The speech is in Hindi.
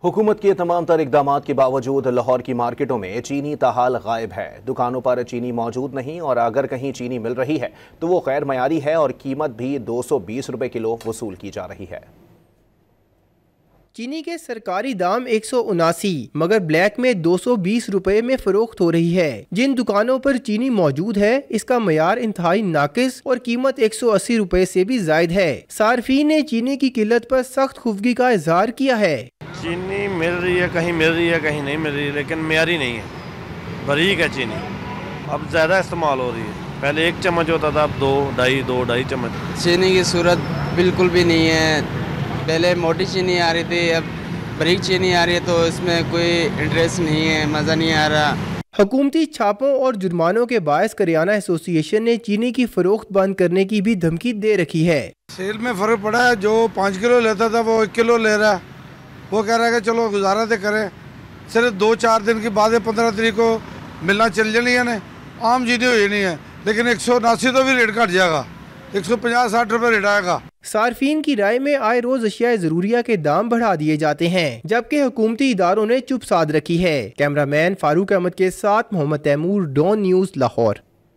हुकूमत के तमाम तर इकदामात के बावजूद लाहौर की मार्केटों में चीनी ताहाल गायब है। दुकानों पर चीनी मौजूद नहीं और अगर कहीं चीनी मिल रही है तो वो गैर मयारी है और कीमत भी 220 रुपए किलो वसूल की जा रही है। चीनी के सरकारी दाम 179 मगर ब्लैक में 220 रुपए में फरोख्त हो रही है। जिन दुकानों पर चीनी मौजूद है इसका मयार इंतहाई नाकिस और कीमत 180 रुपए से भी जायद है। सार्फिन ने चीनी की किल्लत पर सख्त खुफगी का इजहार किया है। चीनी मिल रही है, कहीं मिल रही है, कहीं नहीं मिल रही है, लेकिन मयारी नहीं है, बारीक है चीनी। अब ज़्यादा इस्तेमाल हो रही है, पहले 1 चम्मच होता था, अब 2 चम्मच। चीनी की सूरत बिल्कुल भी नहीं है। पहले मोटी चीनी आ रही थी, अब बारीक चीनी आ रही है, तो इसमें कोई इंटरेस्ट नहीं है, मज़ा नहीं आ रहा। हुकूमती छापों और जुर्मानों के बायस करियाना एसोसिएशन ने चीनी की फरोख्त बंद करने की भी धमकी दे रखी है। सेल में फ़र्क पड़ा है, जो 5 किलो लेता था वो 1 किलो ले रहा है। वो कह रहा है कि चलो गुजारा तो करें, सिर्फ 2-4 दिन के बाद 15 तारीख को मिलना चल जानी है ना। आम चीनी हुई नहीं है, लेकिन 179 तो भी रेट घट जाएगा, 150-60 रुपये रेट आएगा। सार्फिन की राय में आए रोज अशिया ज़रूरिया के दाम बढ़ा दिए जाते हैं, जबकि हुकूमती इदारों ने चुप साध रखी है। कैमरामैन फारूक अहमद के साथ मोहम्मद तैमूर, डॉन न्यूज़, लाहौर।